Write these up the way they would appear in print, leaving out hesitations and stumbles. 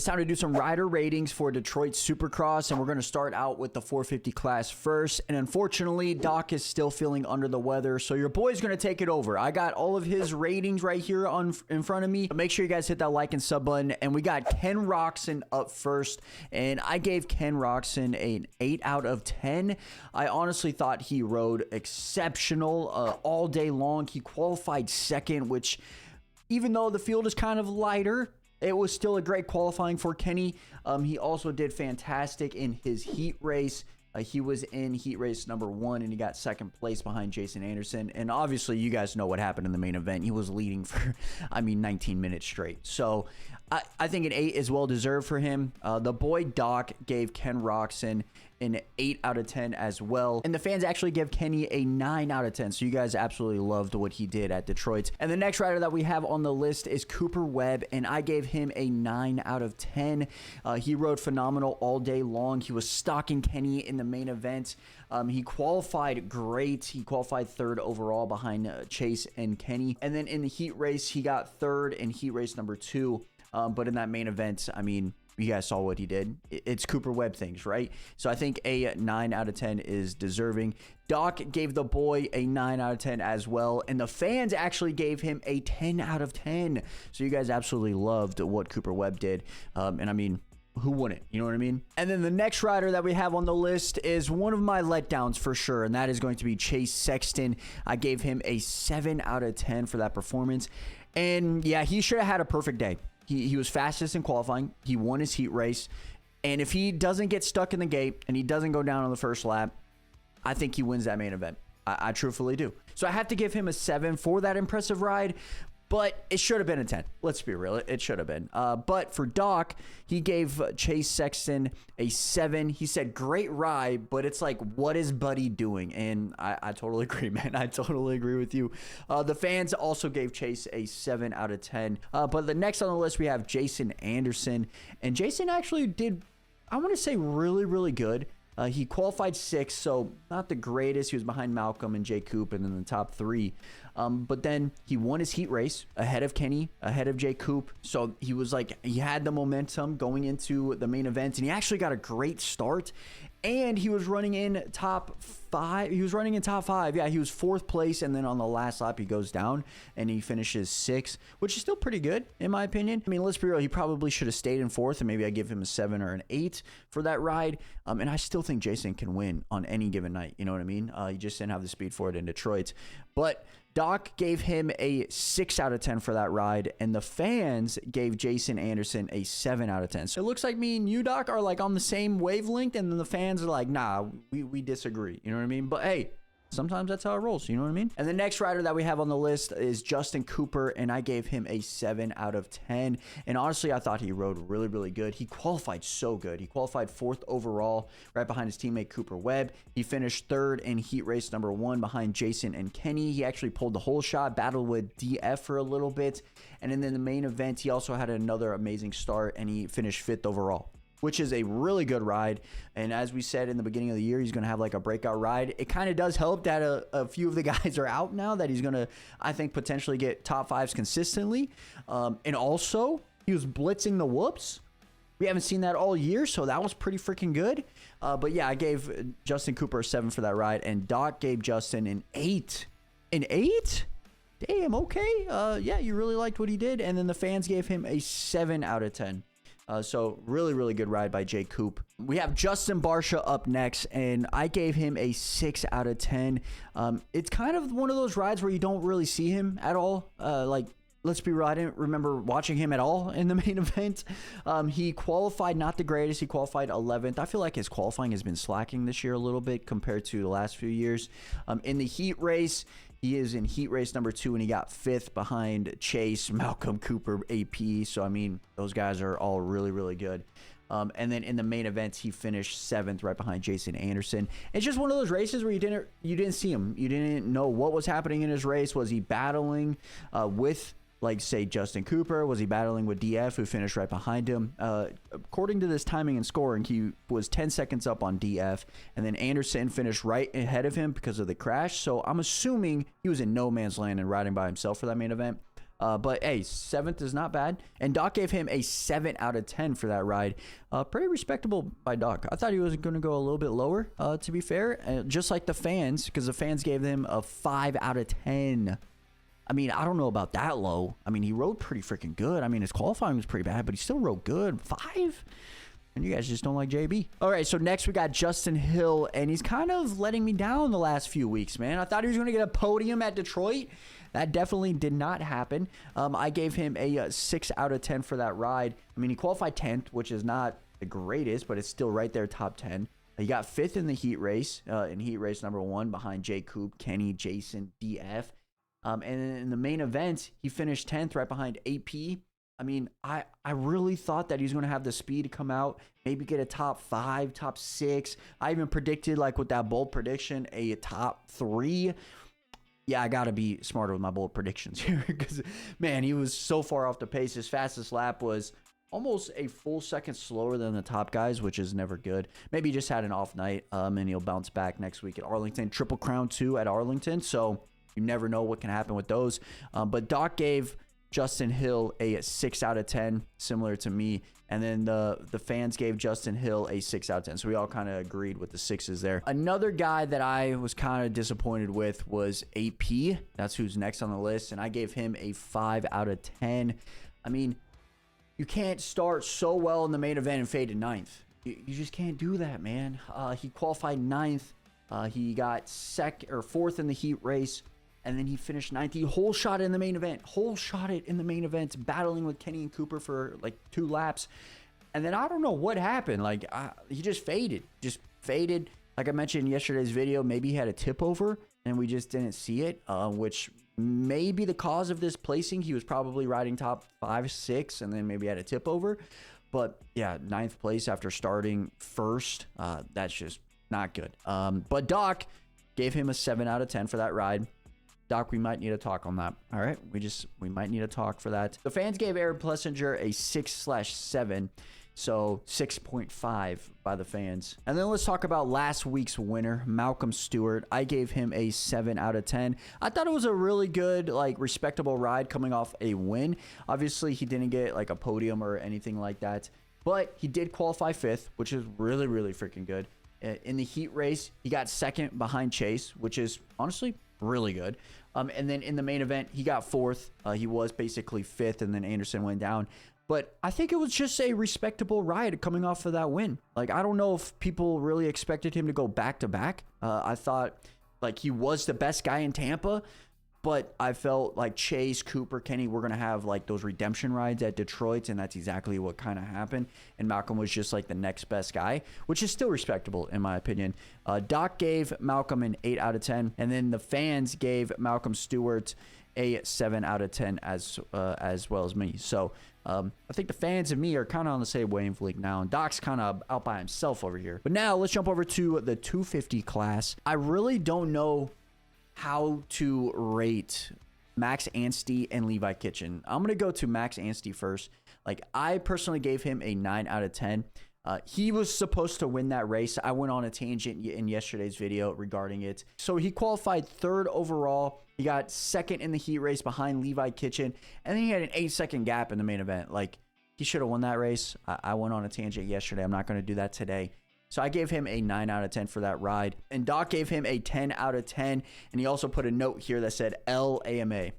It's time to do some rider ratings for Detroit Supercross, and we're going to start out with the 450 class first. And unfortunately, Doc is still feeling under the weather, so your boy's going to take it over. I got all of his ratings right here in front of me. But make sure you guys hit that like and sub button. And we got Ken Roczen up first, and I gave Ken Roczen an 8 out of 10. I honestly thought he rode exceptional all day long. He qualified second, which, even though the field is kind of lighter, it was still a great qualifying for Kenny. He also did fantastic in his heat race. He was in heat race number 1, and he got second place behind Jason Anderson. And obviously, you guys know what happened in the main event. He was leading for, 19 minutes straight. So I think an 8 is well-deserved for him. The boy Doc gave Ken Roczen an 8 out of 10 as well. And the fans actually give Kenny a 9 out of 10. So you guys absolutely loved what he did at Detroit. And the next rider that we have on the list is Cooper Webb, and I gave him a 9 out of 10. He rode phenomenal all day long. He was stalking Kenny in the main event. He qualified great. He qualified 3rd overall behind Chase and Kenny. And then in the heat race, he got 3rd in heat race number 2. But in that main event, you guys saw what he did. It's Cooper Webb things, right? So I think a 9 out of 10 is deserving. Doc gave the boy a 9 out of 10 as well, and the fans actually gave him a 10 out of 10. So you guys absolutely loved what Cooper Webb did. Who wouldn't? You know what I mean? And then the next rider that we have on the list is one of my letdowns for sure, and that is going to be Chase Sexton. I gave him a 7 out of 10 for that performance. And yeah, he should have had a perfect day. He was fastest in qualifying. He won his heat race. And if he doesn't get stuck in the gate and he doesn't go down on the first lap, I think he wins that main event. I truthfully do. So I have to give him a 7 for that impressive ride. But it should have been a 10. Let's be real. It should have been. But for Doc, he gave Chase Sexton a 7. He said, great ride, but it's like, what is Buddy doing? And I totally agree, man. I totally agree with you. The fans also gave Chase a 7 out of 10. But the next on the list, we have Jason Anderson. And Jason actually did, I want to say, really, really good. He qualified 6th, so not the greatest. He was behind Malcolm and Jay Coop and then the top 3. But then he won his heat race ahead of Kenny, ahead of Jay Coop. So he was like, he had the momentum going into the main event, and he actually got a great start. And he was running in top 5. He was running in top 5. Yeah, he was 4th place, and then on the last lap, he goes down, and he finishes 6th, which is still pretty good, in my opinion. Let's be real. He probably should have stayed in 4th, and maybe I give him a 7 or an 8 for that ride. And I still think Jason can win on any given night. You know what I mean? He just didn't have the speed for it in Detroit. But Doc gave him a 6 out of 10 for that ride, and the fans gave Jason Anderson a 7 out of 10. So it looks like me and you, Doc, are like on the same wavelength, and then the fans are like, nah, we disagree. You know what I mean? But hey, sometimes that's how it rolls. You know what I mean? And the next rider that we have on the list is Justin Cooper, and I gave him a 7 out of 10. And honestly, I thought he rode really, really good. He qualified so good. He qualified 4th overall, right behind his teammate Cooper Webb. He finished 3rd in heat race number 1 behind Jason and Kenny. He actually pulled the whole shot, battled with DF for a little bit. And then in the main event, he also had another amazing start, and he finished 5th overall, which is a really good ride. And as we said in the beginning of the year, he's going to have like a breakout ride. It kind of does help that a few of the guys are out now, that he's going to, I think, potentially get top 5s consistently. And also, he was blitzing the whoops. We haven't seen that all year, so that was pretty freaking good. But yeah, I gave Justin Cooper a 7 for that ride, and Doc gave Justin an 8. An 8? Damn, okay. Yeah, you really liked what he did. And then the fans gave him a 7 out of 10. So really, really good ride by Jay Coop. We have Justin Barcia up next, and I gave him a 6 out of 10. It's kind of one of those rides where you don't really see him at all. Let's be real, I didn't remember watching him at all in the main event. He qualified not the greatest. He qualified 11th. I feel like his qualifying has been slacking this year a little bit compared to the last few years. In the heat race, he is in heat race number 2, and he got 5th behind Chase, Malcolm, Cooper, AP. So, those guys are all really, really good. And then in the main event, he finished 7th right behind Jason Anderson. It's just one of those races where you didn't see him. You didn't know what was happening in his race. Was he battling with, like, say, Justin Cooper? Was he battling with DF, who finished right behind him? According to this timing and scoring, he was 10 seconds up on DF, and then Anderson finished right ahead of him because of the crash. So I'm assuming he was in no man's land and riding by himself for that main event. But hey, 7th is not bad. And Doc gave him a 7 out of 10 for that ride. Pretty respectable by Doc. I thought he was going to go a little bit lower, to be fair. Just like the fans, because the fans gave him a 5 out of 10. I mean, I don't know about that low. I mean, he rode pretty freaking good. I mean, his qualifying was pretty bad, but he still rode good. 5? And you guys just don't like JB. All right, so next we got Justin Hill, and he's kind of letting me down the last few weeks, man. I thought he was going to get a podium at Detroit. That definitely did not happen. I gave him a 6 out of 10 for that ride. I mean, he qualified 10th, which is not the greatest, but it's still right there, top 10. He got 5th in the heat race, in heat race number 1, behind Jay Coop, Kenny, Jason, DF. And in the main event, he finished 10th right behind AP. I mean, I really thought that he was going to have the speed to come out, maybe get a top 5, top 6. I even predicted, like with that bold prediction, a top 3. Yeah, I got to be smarter with my bold predictions here because, man, he was so far off the pace. His fastest lap was almost a full second slower than the top guys, which is never good. Maybe he just had an off night, and he'll bounce back next week at Arlington. Triple Crown 2 at Arlington, so you never know what can happen with those. But Doc gave Justin Hill a 6 out of 10, similar to me. And then the fans gave Justin Hill a 6 out of 10. So we all kind of agreed with the 6s there. Another guy that I was kind of disappointed with was AP. That's who's next on the list. And I gave him a 5 out of 10. I mean, you can't start so well in the main event and fade to 9th. You just can't do that, man. He qualified 9th. He got 4th in the heat race. And then he finished 9th. He whole shot it in the main event. Whole shot it in the main event, battling with Kenny and Cooper for like 2 laps. And then I don't know what happened. Like, he just faded. Just faded. Like I mentioned in yesterday's video, maybe he had a tip over and we just didn't see it, which may be the cause of this placing. He was probably riding top 5, 6, and then maybe had a tip over. But yeah, 9th place after starting first. That's just not good. But Doc gave him a 7 out of 10 for that ride. Doc, we might need a talk on that. All right, we might need a talk for that. The fans gave Aaron Plessinger a 6/7, so 6.5 by the fans. And then let's talk about last week's winner, Malcolm Stewart. I gave him a 7 out of 10. I thought it was a really good, like, respectable ride coming off a win. Obviously, he didn't get like a podium or anything like that, but he did qualify 5th, which is really, really freaking good. In the heat race, he got 2nd behind Chase, which is honestly really good. And then in the main event, he got 4th. He was basically 5th, and then Anderson went down. But I think it was just a respectable ride coming off of that win. Like, I don't know if people really expected him to go back-to-back. I thought, like, he was the best guy in Tampa, but I felt like Chase, Cooper, Kenny were going to have, like, those redemption rides at Detroit, and that's exactly what kind of happened. And Malcolm was just, like, the next best guy, which is still respectable, in my opinion. Doc gave Malcolm an 8 out of 10, and then the fans gave Malcolm Stewart a 7 out of 10 as well as me. So I think the fans and me are kind of on the same wavelength now, and Doc's kind of out by himself over here. But now let's jump over to the 250 class. I really don't know how to rate Max Anstie and Levi Kitchen. I'm going to go to Max Anstie first. Like, I personally gave him a 9 out of 10. He was supposed to win that race. I went on a tangent in yesterday's video regarding it. So he qualified 3rd overall. He got 2nd in the heat race behind Levi Kitchen. And then he had an 8-second gap in the main event. Like, he should have won that race. I went on a tangent yesterday. I'm not going to do that today. So I gave him a 9 out of 10 for that ride. And Doc gave him a 10 out of 10. And he also put a note here that said LAMA.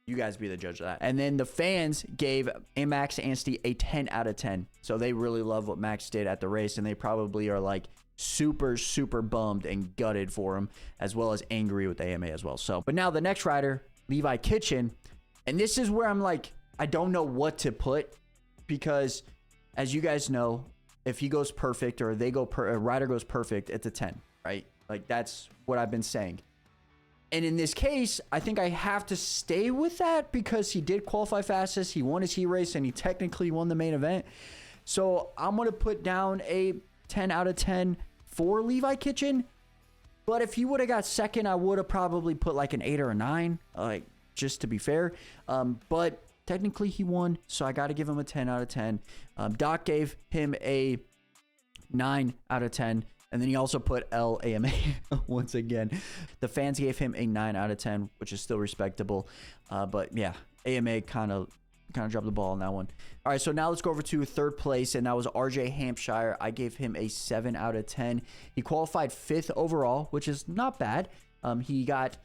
You guys be the judge of that. And then the fans gave Max Anstie a 10 out of 10. So they really love what Max did at the race. And they probably are like super, super bummed and gutted for him, as well as angry with AMA as well. So, but now the next rider, Levi Kitchen. And this is where I'm like, I don't know what to put, because as you guys know, if he goes perfect or a rider goes perfect, it's a 10, right? Like, that's what I've been saying. And in this case, I think I have to stay with that because he did qualify fastest. He won his heat race and he technically won the main event. So I'm going to put down a 10 out of 10 for Levi Kitchen. But if he would have got 2nd, I would have probably put like an 8 or a 9, like, just to be fair. But technically he won, so I got to give him a 10 out of 10. Doc gave him a 9 out of 10. And then he also put LAMA once again. The fans gave him a 9 out of 10, which is still respectable. But yeah, AMA kind of dropped the ball on that one. All right, so now let's go over to third place, and that was RJ Hampshire. I gave him a 7 out of 10. He qualified 5th overall, which is not bad. He got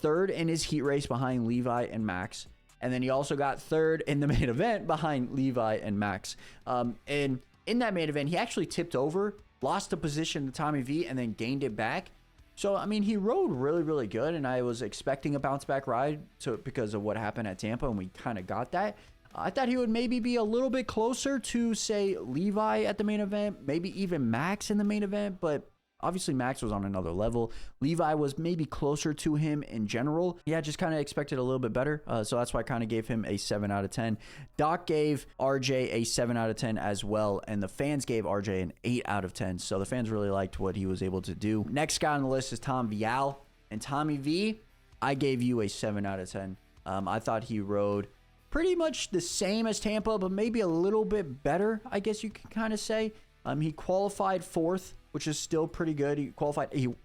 3rd in his heat race behind Levi and Max. And then he also got 3rd in the main event behind Levi and Max. And in that main event, he actually tipped over, lost a position to Tommy V, and then gained it back. So, I mean, he rode really, really good, and I was expecting a bounce-back ride because of what happened at Tampa, and we kind of got that. I thought he would maybe be a little bit closer to, say, Levi at the main event, maybe even Max in the main event, but obviously Max was on another level. Levi was maybe closer to him in general. Yeah, just kind of expected a little bit better, so that's why I kind of gave him a 7 out of 10. Doc gave RJ a 7 out of 10 as well, and the fans gave RJ an 8 out of 10, so the fans really liked what he was able to do. Next guy on the list is Tom Vialle, and Tommy V, I gave you a 7 out of 10. I thought he rode pretty much the same as Tampa, but maybe a little bit better, I guess you can kind of say. He qualified 4th, which is still pretty good. He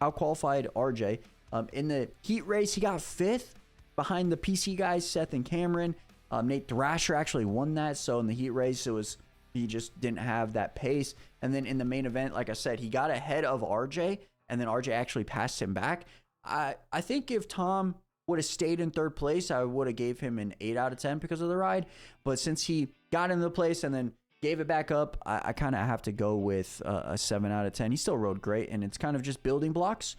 out-qualified RJ. In the heat race, he got 5th behind the PC guys, Seth and Cameron. Nate Thrasher actually won that, so in the heat race, he just didn't have that pace. And then in the main event, like I said, he got ahead of RJ, and then RJ actually passed him back. I think if Tom would have stayed in 3rd place, I would have gave him an 8 out of 10 because of the ride. But since he got into the place and then gave it back up, I kind of have to go with a 7 out of 10. He still rode great, and it's kind of just building blocks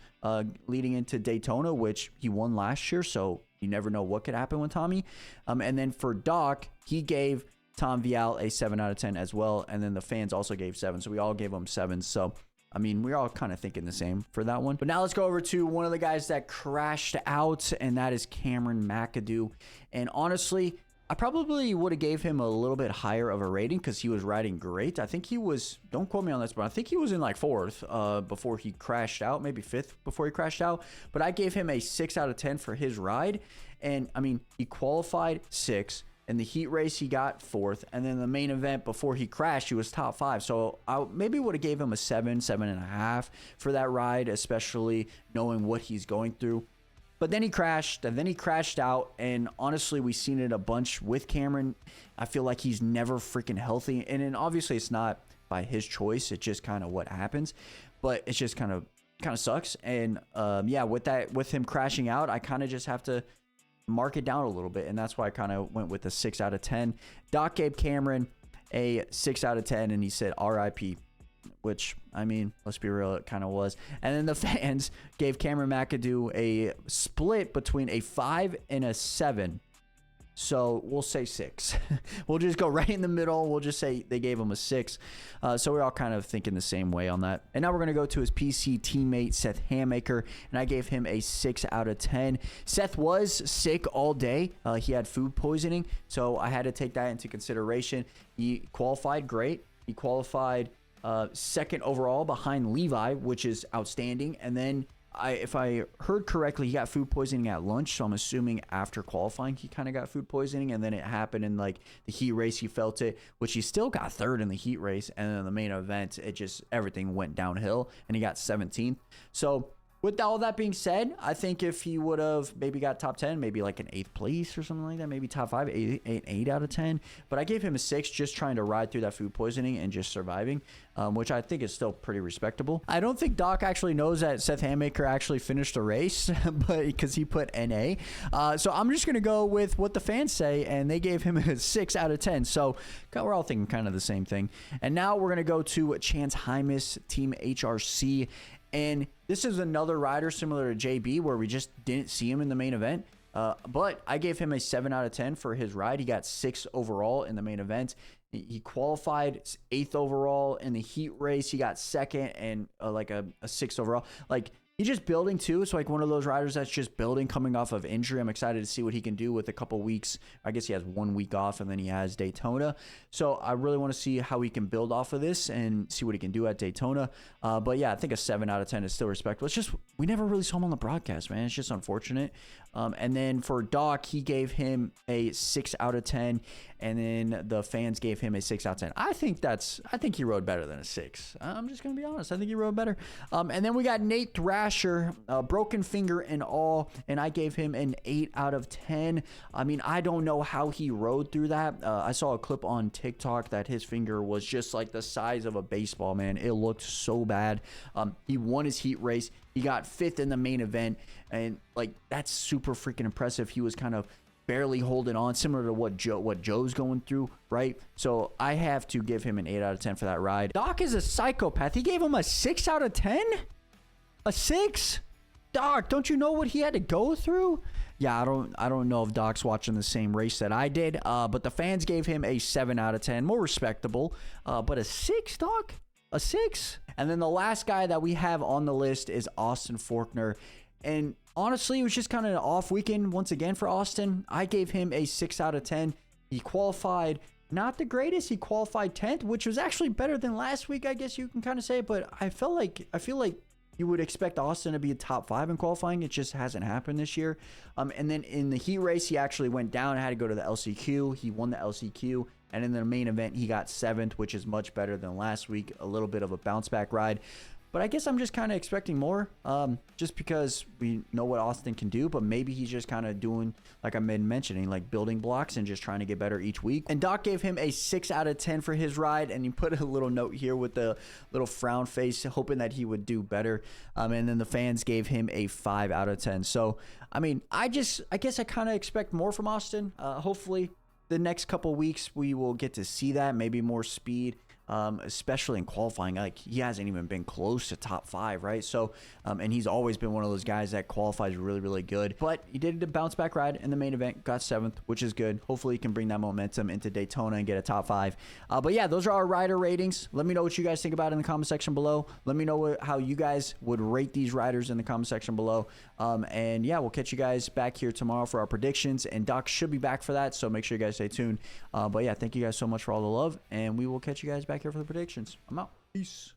leading into Daytona, which he won last year, so you never know what could happen with Tommy. And then for Doc, he gave Tom Vialle a 7 out of 10 as well, and then the fans also gave 7, so we all gave him 7. So I mean, we're all kind of thinking the same for that one. But now let's go over to one of the guys that crashed out, and that is Cameron McAdoo. And honestly, I probably would have gave him a little bit higher of a rating because he was riding great. I think he was, don't quote me on this, but I think he was in like 4th before he crashed out, maybe 5th before he crashed out. But I gave him a 6 out of 10 for his ride. And I mean, he qualified 6th. In the heat race, he got 4th. And then the main event, before he crashed, he was top 5. So I maybe would have gave him a 7, 7.5 for that ride, especially knowing what he's going through. But then he crashed, and then he crashed out. And honestly, we've seen it a bunch with Cameron. I feel like he's never freaking healthy. And then obviously, it's not by his choice. It's just kind of what happens. But it's just kind of sucks. And yeah, with him crashing out, I kind of just have to mark it down a little bit, and that's why I kind of went with a 6 out of 10. Doc gave Cameron a 6 out of 10, and he said RIP, which, I mean, let's be real, it kind of was. And then the fans gave Cameron McAdoo a split between a 5 and a 7. So we'll say 6. We'll just go right in the middle. We'll just say they gave him a 6. So we're all kind of thinking the same way on that. And now we're going to go to his PC teammate, Seth Hammaker. And I gave him a 6 out of 10. Seth was sick all day. He had food poisoning. So I had to take that into consideration. He qualified great. He qualified 2nd overall behind Levi, which is outstanding. And then if I heard correctly, he got food poisoning at lunch, so I'm assuming after qualifying he kind of got food poisoning, and then it happened in like the heat race. He felt it, which he still got 3rd in the heat race, and then in the main event, it just everything went downhill, and he got 17th. So with all that being said, I think if he would have maybe got top 10, maybe like an 8th place or something like that, maybe top 5, 8 out of 10. But I gave him a 6, just trying to ride through that food poisoning and just surviving, which I think is still pretty respectable. I don't think Doc actually knows that Seth Hammaker actually finished the race, but because he put NA. So I'm just going to go with what the fans say, and they gave him a 6 out of 10. So we're all thinking kind of the same thing. And now we're going to go to Chance Hymas, Team HRC. And this is another rider similar to JB where we just didn't see him in the main event. But I gave him a 7 out of 10 for his ride. He got 6th overall in the main event. He qualified 8th overall in the heat race. He got 2nd and like a 6th overall. Like, he's just building too. It's like one of those riders that's just building, coming off of injury. I'm excited to see what he can do with a couple weeks. I guess he has 1 week off, and then he has Daytona. So I really want to see how he can build off of this and see what he can do at Daytona. But yeah, I think a 7 out of 10 is still respectable. It's just, we never really saw him on the broadcast, man. It's just unfortunate. And then for Doc, he gave him a 6 out of 10. And then the fans gave him a 6 out of 10. I think he rode better than a 6. I'm just going to be honest. I think he rode better. And then we got Nate Thrasher. Thrasher, broken finger and all, and I gave him an 8 out of 10. I mean, I don't know how he rode through that. I saw a clip on TikTok that his finger was just like the size of a baseball, man. It looked so bad. He won his heat race. He got 5th in the main event, and like that's super freaking impressive. He was kind of barely holding on, similar to what Joe's going through, right? So I have to give him an 8 out of 10 for that ride. Doc is a psychopath. He gave him a 6 out of 10? A 6? Doc, don't you know what he had to go through? Yeah, I don't know if Doc's watching the same race that I did, but the fans gave him a 7 out of 10. More respectable. But a 6, Doc? A 6? And then the last guy that we have on the list is Austin Forkner. And honestly, it was just kind of an off weekend once again for Austin. I gave him a 6 out of 10. He qualified not the greatest. He qualified 10th, which was actually better than last week, I guess you can kind of say. But I feel like you would expect Austin to be a top 5 in qualifying. It just hasn't happened this year. And then in the heat race, he actually went down and had to go to the LCQ. He won the LCQ. And in the main event, he got 7th, which is much better than last week. A little bit of a bounce back ride. But I guess I'm just kind of expecting more, just because we know what Austin can do. But maybe he's just kind of doing, like I've been mentioning, like building blocks and just trying to get better each week. And Doc gave him a 6 out of 10 for his ride. And he put a little note here with the little frown face, hoping that he would do better. And then the fans gave him a 5 out of 10. So, I mean, I guess I kind of expect more from Austin. Hopefully the next couple weeks we will get to see that, maybe more speed. Especially in qualifying, like he hasn't even been close to top 5, right? So, and he's always been one of those guys that qualifies really, really good. But he did a bounce back ride in the main event, got 7th, which is good. Hopefully, he can bring that momentum into Daytona and get a top 5. But yeah, those are our rider ratings. Let me know what you guys think about it in the comment section below. Let me know how you guys would rate these riders in the comment section below. And yeah, we'll catch you guys back here tomorrow for our predictions. And Doc should be back for that, so make sure you guys stay tuned. But yeah, thank you guys so much for all the love, and we will catch you guys back here for the predictions. I'm out. Peace.